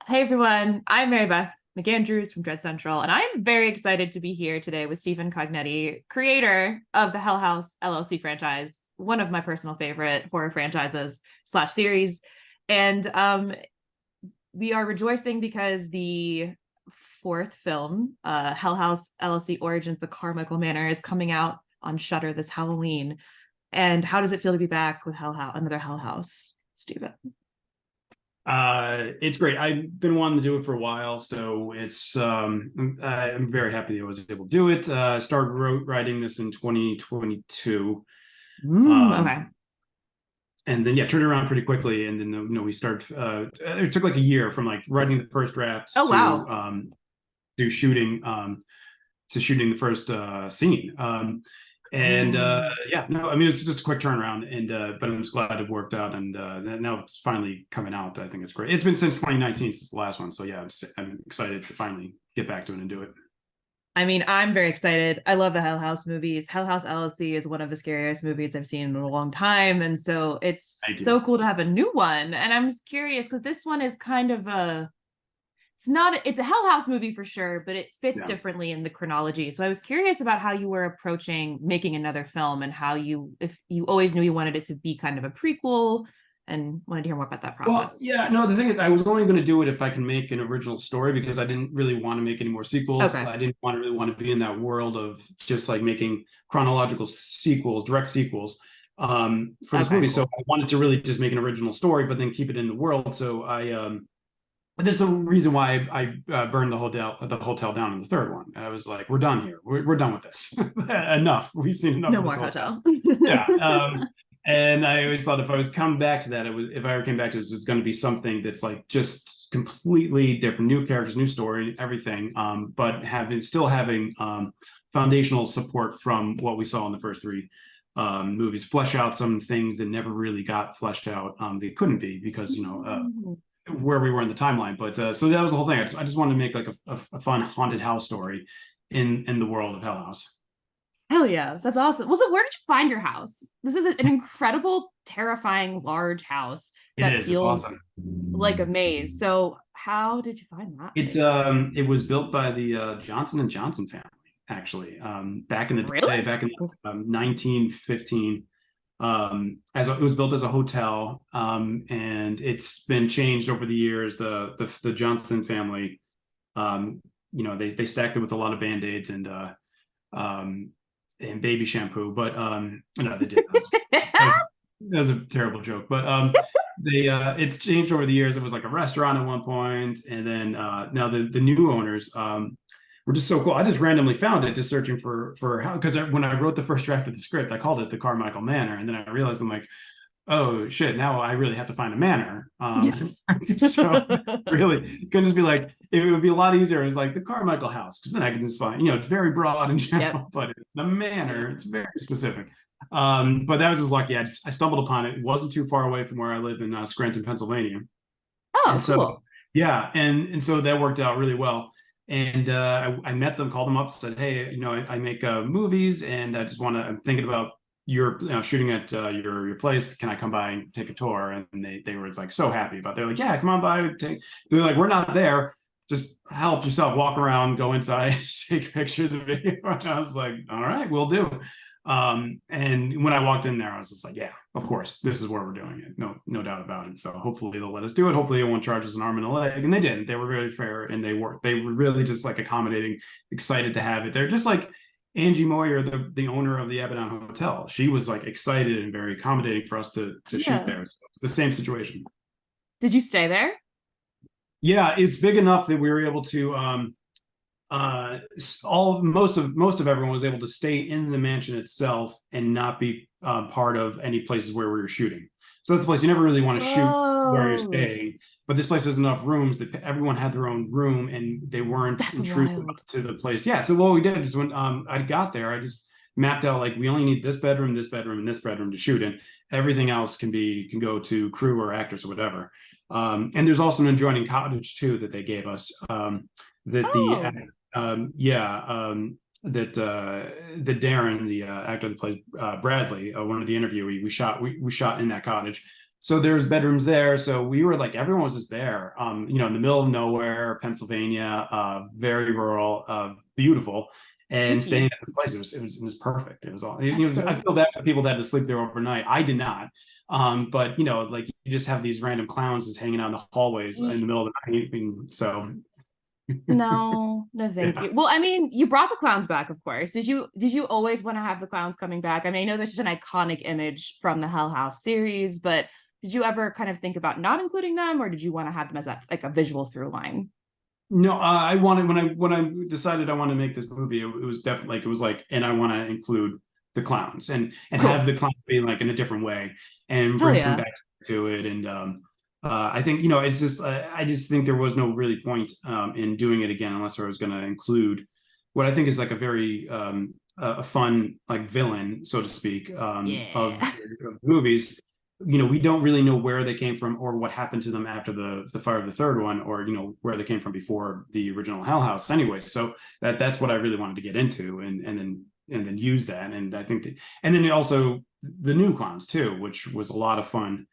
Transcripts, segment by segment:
Hey everyone, I'm Mary Beth McAndrews from Dread Central, and I'm very excited to be here today with Stephen Cognetti, creator of the Hell House LLC franchise, one of my personal favorite horror franchises slash series. And we are rejoicing because the fourth film, Hell House LLC Origins, the Carmichael Manor, is coming out on Shudder this Halloween. And how does it feel to be back with another Hell House, Stephen? It's great. I've been wanting to do it for a while, so I'm very happy that I was able to do it. Started writing this in 2022. Okay. And then turned it around pretty quickly. And then we started. It took like a year from like writing the first draft Oh wow. to shooting the first scene. I mean, it's just a quick turnaround, but I'm just glad it worked out, and now it's finally coming out. I think it's great. It's been since 2019 since the last one, so yeah, I'm excited to finally get back to it and do it. I mean, I'm very excited. I love the Hell House movies. Hell House LLC is one of the scariest movies I've seen in a long time, and so it's Thank you. so cool to have a new one. And I'm just curious because this one is kind of it's a Hell House movie for sure, but it fits differently in the chronology. So I was curious about how you were approaching making another film and if you always knew you wanted it to be kind of a prequel, and wanted to hear more about that process. Well, yeah, no, the thing is, I was only going to do it if I can make an original story because I didn't really want to make any more sequels. Okay. I didn't really want to be in that world of just like making chronological sequels, direct sequels for this movie. Cool. So I wanted to really just make an original story, but then keep it in the world. So this is the reason why I burned the hotel down in the third one. I was like, we're done here. We're done with this. Enough. We've seen enough. No more hotel. Yeah. And I always thought if I was coming back to that, if I ever came back to this, it was going to be something that's like just completely different, new characters, new story, everything. But still having foundational support from what we saw in the first three movies, flesh out some things that never really got fleshed out. They couldn't be because where we were in the timeline. But so that was the whole thing. I just wanted to make like a fun haunted house story in the world of Hell House. Hell yeah, that's awesome. Well, so where did you find your house? This is an incredible, terrifying, large house that feels awesome, like a maze. So how did you find that? It was built by the Johnson and Johnson family, actually, back in the day, back in 1915. As it was built as a hotel, and it's been changed over the years. The Johnson family, they stacked it with a lot of Band-Aids and baby shampoo, but no, they did. That was a terrible joke, but it's changed over the years. It was like a restaurant at one point, and then now the new owners were just so cool. I just randomly found it, just searching for how, because when I wrote the first draft of the script, I called it the Carmichael Manor, and then I realized I'm like, oh shit, now I really have to find a manor. So really couldn't just be like, it would be a lot easier. It was like the Carmichael house, because then I can just find, it's very broad in general, but it's the manor, it's very specific. But that was just lucky. I stumbled upon it. It wasn't too far away from where I live in Scranton, Pennsylvania. Oh, and so, cool. Yeah. And so that worked out really well. And I met them, called them up, said, hey, I make movies, and I'm thinking about you're shooting at your place. Can I come by and take a tour? And they were like so happy about it. They're like, yeah, come on by. They're like, we're not there. Just help yourself, walk around, go inside, take pictures of video. And I was like, all right, we'll do. And when I walked in there, I was just like, yeah, of course, this is where we're doing it. No doubt about it. So hopefully they'll let us do it. Hopefully they won't charge us an arm and a leg. And they didn't. They were really fair, and they were really just like accommodating, excited to have it. They're just like Angie Moyer, the owner of the Abaddon Hotel. She was like excited and very accommodating for us to shoot there. It's the same situation. Did you stay there? Yeah, it's big enough that we were able to most of everyone was able to stay in the mansion itself and not be part of any places where we were shooting. So that's a place you never really want to shoot where you're staying. But this place has enough rooms that everyone had their own room, and they weren't intrusive to the place. Yeah. So what we did is when I got there, I just mapped out like we only need this bedroom, and this bedroom to shoot in. Everything else can go to crew or actors or whatever. And there's also an adjoining cottage too that they gave us. That Darren, the actor that plays Bradley, one of the interviewees, we shot in that cottage. So there's bedrooms there. So we were like, everyone was just there, in the middle of nowhere, Pennsylvania, very rural, beautiful, and staying Neat. at this place. It was perfect. It was all, That's so I feel bad for people that had to sleep there overnight. I did not. But like you just have these random clowns just hanging out in the hallways in the middle of the night. So No, no, thank yeah. you. Well, I mean, you brought the clowns back, of course. Did you always want to have the clowns coming back? I mean, I know that's just an iconic image from the Hell House series, but did you ever kind of think about not including them, or did you want to have them as that like a visual through line? No, I wanted when I decided I wanted to make this movie, it was definitely like it was like, and I want to include the clowns and have Cool. the clowns be like in a different way and Hell bring some yeah. back to it. And I think it's just I just think there was no really point in doing it again unless I was going to include what I think is like a very a fun like villain, so to speak, Yeah. of movies. We don't really know where they came from or what happened to them after the fire of the third one, or where they came from before the original Hell House. Anyway, so that's what I really wanted to get into, and then use that. And I think that, and then also the new clowns too, which was a lot of fun.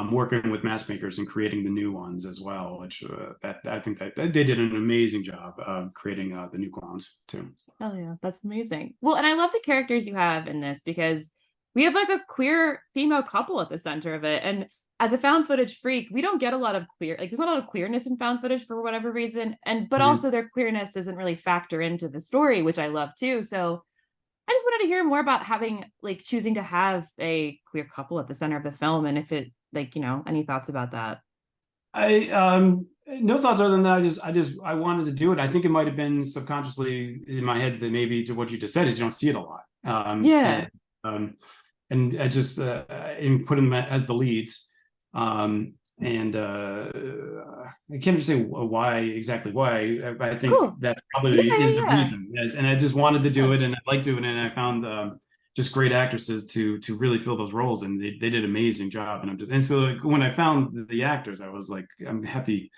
Working with mask makers and creating the new ones as well, which that I think that they did an amazing job creating the new clowns too. Oh yeah, that's amazing. Well, and I love the characters you have in this because we have like a queer female couple at the center of it. And as a found footage freak, we don't get a lot of there's not a lot of queerness in found footage for whatever reason. But Mhm. also their queerness doesn't really factor into the story, which I love too. So I just wanted to hear more about having like choosing to have a queer couple at the center of the film, and if it any thoughts about that. I no thoughts other than that. I wanted to do it. I think it might have been subconsciously in my head that maybe to what you just said is you don't see it a lot. Yeah. Um, and I just and put them as the leads. And I can't just say why exactly why. I think Cool. that Yeah, probably is yeah, the yeah. reason. Yes, and I just wanted to do Yeah. it, and I liked doing it, and I found just great actresses to really fill those roles, and they did an amazing job. And so like, when I found the actors, I was like, I'm happy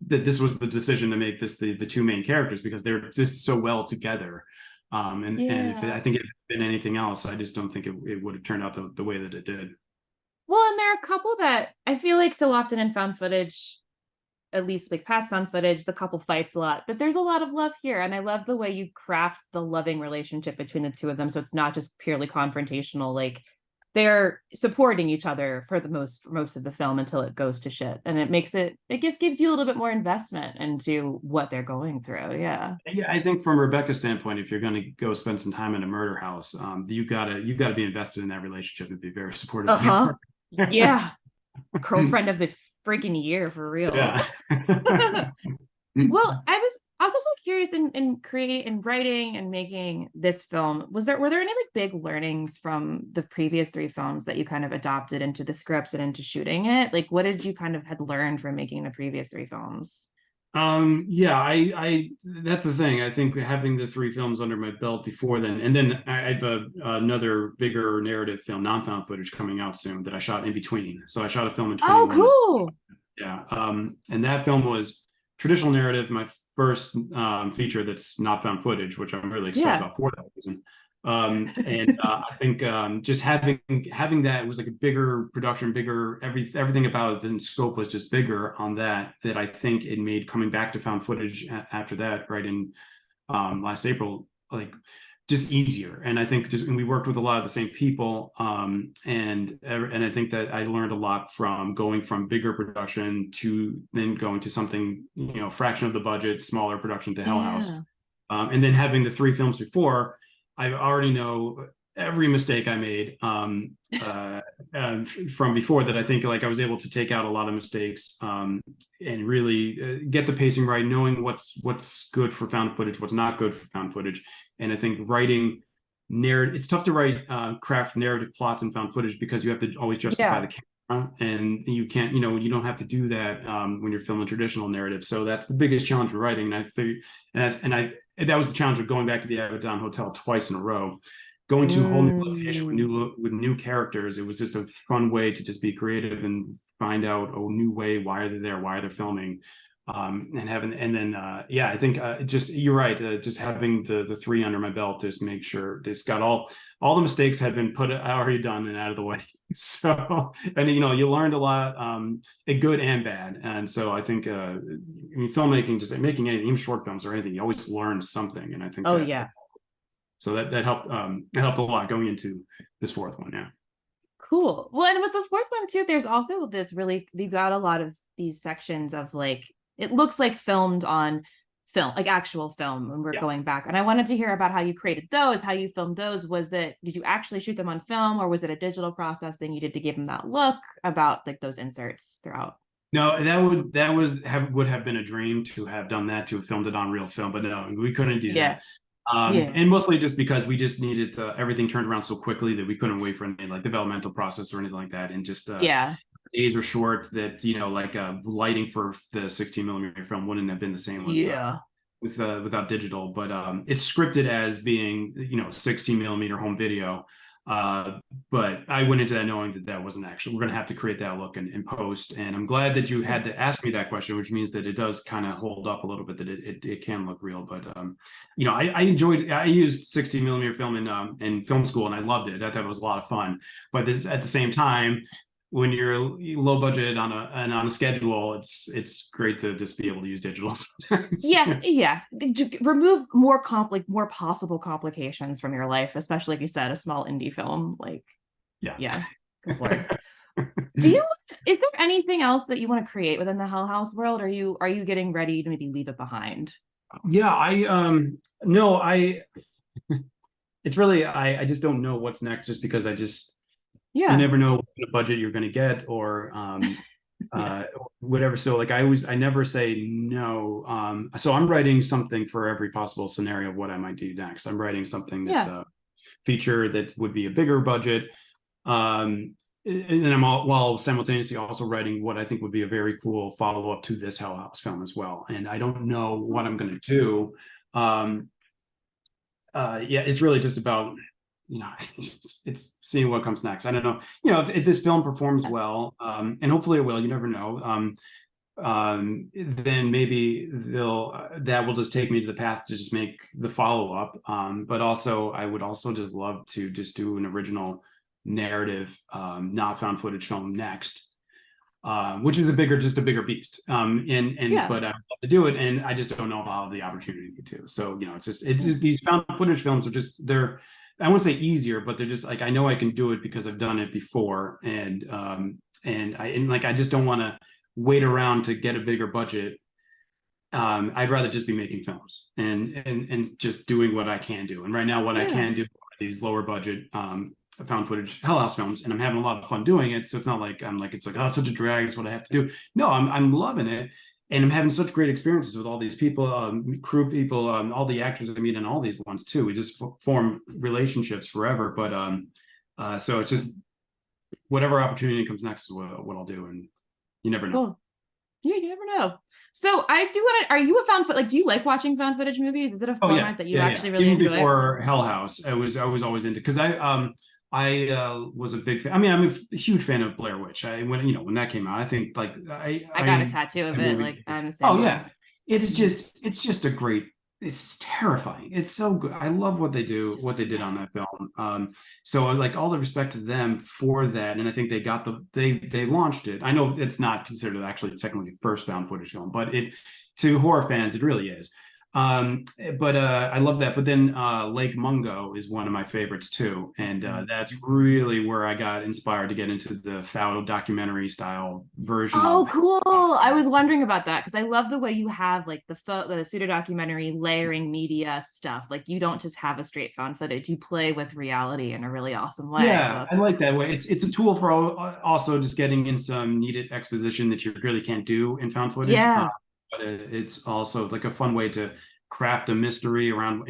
that this was the decision to make this the two main characters because they're just so well together. And if I Yeah. think it had been anything else, I just don't think it would have turned out the way that it did. Well, and there are a couple that I feel like so often in found footage, at least like past found footage, the couple fights a lot, but there's a lot of love here. And I love the way you craft the loving relationship between the two of them. So it's not just purely confrontational. Like they're supporting each other for most of the film until it goes to shit. And it just gives you a little bit more investment into what they're going through. Yeah. Yeah, I think from Rebecca's standpoint, if you're going to go spend some time in a murder house, you gotta be invested in that relationship and be very supportive of Uh-huh. your Yeah. partners. Girlfriend of the freaking year for real. Yeah. Well, I was also curious in creating and writing and making this film. Were there any like big learnings from the previous three films that you kind of adopted into the script and into shooting it? Like what did you kind of had learned from making the previous three films? Yeah, I that's the thing. I think having the three films under my belt before then, and then I have another bigger narrative film, non-found footage, coming out soon that I shot in between. So I shot a film in Oh, 21. cool. Yeah. And that film was traditional narrative, my first feature that's not found footage, which I'm really excited Yeah. about for that reason. And I think just having that, it was like a bigger production, bigger everything about it. The scope was just bigger on that. That I think it made coming back to found footage after that, right in last April, like just easier. And I think and we worked with a lot of the same people. And I think that I learned a lot from going from bigger production to then going to something, fraction of the budget, smaller production to Hell House. Yeah. And then having the three films before, I already know every mistake I made from before, that I think like I was able to take out a lot of mistakes and really get the pacing right, knowing what's good for found footage, what's not good for found footage. And I think writing narrative, it's tough to write craft narrative plots in found footage because you have to always justify Yeah. the camera, and you can't, you don't have to do that when you're filming traditional narrative. So that's the biggest challenge for writing. And I figured, and I that was the challenge of going back to the Abaddon Hotel twice in a row. going to a whole new location with Mm. new characters. It was just a fun way to just be creative and find out a new way. Why are they there? Why are they filming? I think just you're right. Just having the three under my belt, just make sure just got all the mistakes had been already done and out of the way. So, and you learned a lot, good and bad. And so I think filmmaking, just making anything, even short films or anything, you always learn something. And I think Oh that yeah. so that helped it helped a lot going into this fourth one. Yeah. Cool. Well, and with the fourth one too, there's also this really, you've got a lot of these sections of like, it looks like filmed on film, like actual film when we're Yeah. going back. And I wanted to hear about how you created those, how you filmed those. Did you actually shoot them on film, or was it a digital processing you did to give them that look, about like those inserts throughout? No, would have been a dream to have done that, to have filmed it on real film, but no, we couldn't do Yeah. that. Yeah. And mostly just because we just needed everything turned around so quickly that we couldn't wait for any like developmental process or anything like that. And just Yeah. days are short that, like lighting for the 16 millimeter film wouldn't have been the same Yeah. without digital, but it's scripted as being 16 millimeter home video. But I went into that knowing that wasn't actually, we're going to have to create that look in post. And I'm glad that you had to ask me that question, which means that it does kind of hold up a little bit, that it can look real. But I used 16 millimeter film in film school, and I loved it. I thought it was a lot of fun. But at the same time, when you're low budget on a schedule, it's great to just be able to use digital sometimes. Yeah. Remove more possible complications from your life, especially like you said, a small indie film. Like, yeah. Good Lord. Is there anything else that you want to create within the Hell House world? Are you getting ready to maybe leave it behind? Yeah, no, it's really, I just don't know what's next, just because you never know what kind of budget you're going to get, or whatever. So like I never say no. So I'm writing something for every possible scenario of what I might do next. I'm writing something that's a feature that would be a bigger budget. And I'm while simultaneously also writing what I think would be a very cool follow-up to this Hell House film as well. And I don't know what I'm going to do. It's really just about, it's seeing what comes next. I don't know, if this film performs well, and hopefully it will, you never know. Then maybe that will just take me to the path to just make the follow-up. But also I would also just love to just do an original narrative, not found footage film next, which is a bigger beast. But I love to do it, and I just don't know if I'll have the opportunity to. So it's just these found footage films are just, they're, I wouldn't say easier, but they're just like, I know I can do it because I've done it before, and I just don't want to wait around to get a bigger budget. I'd rather just be making films and just doing what I can do. And right now, what I can do are these lower budget found footage Hell House films, and I'm having a lot of fun doing it. So it's not like it's like, oh, it's such a drag, it's what I have to do. No, I'm loving it. And I'm having such great experiences with all these people, crew people, all the actors I meet, and all these ones too. We just form relationships forever. But so it's just whatever opportunity comes next is what I'll do, and you never know. Cool. Yeah, you never know. So I do want to. Are you a do you like watching found footage movies? Is it a format that you actually really Even enjoy? Before Hell House, I was always into, because I was a big fan. I mean, I'm a huge fan of Blair Witch. When that came out, I think like I got a tattoo of it. Like I understand. Oh yeah, it's just a great. It's terrifying. It's so good. I love what they do, what they did on that film. So like all the respect to them for that. And I think they launched it. I know it's not considered actually technically the first found footage film, but to horror fans, it really is. But I love that. But then Lake Mungo is one of my favorites too, and that's really where I got inspired to get into the photo documentary style version. Oh, cool! I was wondering about that because I love the way you have like the pseudo documentary layering media stuff. Like you don't just have a straight found footage; you play with reality in a really awesome way. Yeah, I like that way. It's a tool for also just getting in some needed exposition that you really can't do in found footage. Yeah. But it's also like a fun way to craft a mystery around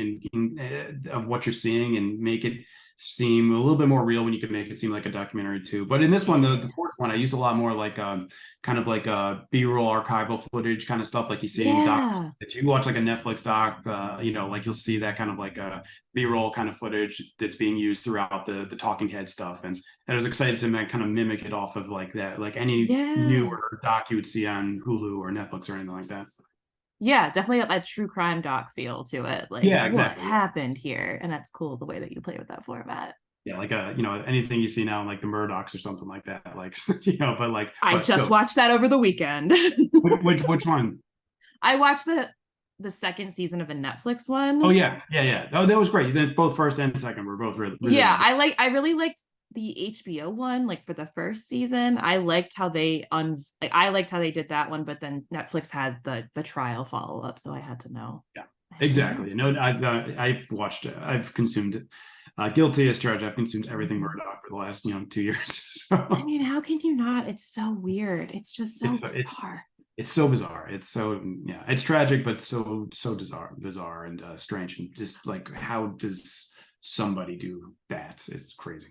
of what you're seeing and make it seem a little bit more real when you can make it seem like a documentary too. But in this one, the fourth one, I used a lot more like kind of like B-roll archival footage kind of stuff like you see in docs. Yeah. If you watch like a Netflix doc, like you'll see that kind of like a B-roll kind of footage that's being used throughout the talking head stuff. And I was excited to kind of mimic it off of like that, like any Yeah. newer doc you would see on Hulu or Netflix or anything like that. Yeah, definitely got that true crime doc feel to it. Like, Yeah, what exactly. happened here? And that's cool the way that you play with that format. Yeah, like anything you see now, like the Murdochs or something like that. Like I but just still. watched that over the weekend. Which one? I watched the second season of a Netflix one. Oh yeah. Oh, that was great. Then both first and second were both really Yeah, good. I really liked the HBO one, like for the first season. I liked how they I liked how they did that one, but then Netflix had the trial follow up, so I had to know. Yeah, exactly. No, I've watched it. I've consumed it. Guilty as charged. I've consumed everything Murdoch for the last 2 years. So I mean, how can you not? It's so weird. It's just so it's bizarre. it's so bizarre. It's so it's tragic, but so bizarre and strange. And just like, how does somebody do that? It's crazy.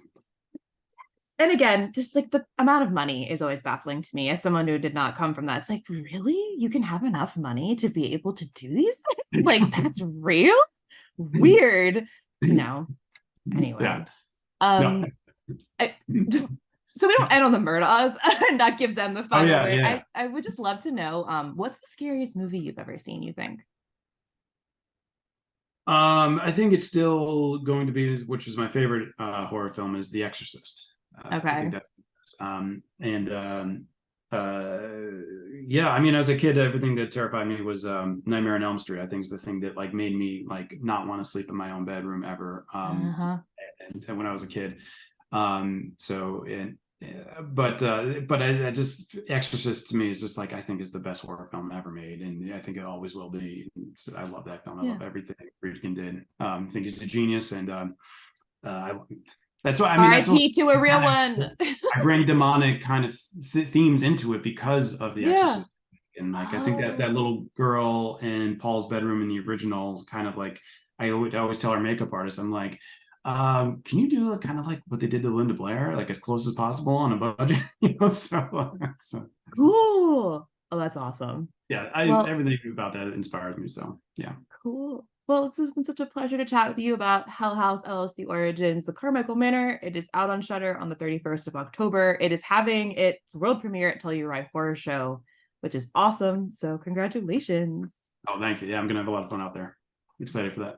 And again, just like the amount of money is always baffling to me as someone who did not come from that. It's like, really? You can have enough money to be able to do these things? Like, that's real? Weird. No. Anyway. Yeah. Um No. I, so we don't end on the Murdaws and not give them the final word. Yeah. I would just love to know what's the scariest movie you've ever seen, you think? I think it's still going to be, which is my favorite horror film, is The Exorcist. Okay. I think that's and yeah, I mean, as a kid, everything that terrified me was Nightmare on Elm Street. I think is the thing that like made me like not want to sleep in my own bedroom ever. And when I was a kid, so and but I just Exorcist to me is just like, I think is the best horror film ever made, and I think it always will be. So I love that film. I love everything Friedkin did. I think he's a genius, and that's why I mean that's R.I.P. to a real one. I bring demonic kind of themes into it because of The Exorcist. And like I think that little girl in Paul's bedroom in the original, kind of like, I always tell our makeup artist, I'm like, can you do kind of like what they did to Linda Blair, like as close as possible on a budget? So Cool. Oh, that's awesome. yeah, everything about that inspires me. So yeah. Cool. Well, it's been such a pleasure to chat with you about Hell House LLC Origins, the Carmichael Manor. It is out on Shudder on the 31st of October. It is having its world premiere at Tell You Right Horror Show, which is awesome. So congratulations. Oh, thank you. Yeah, I'm gonna have a lot of fun out there. I'm excited for that.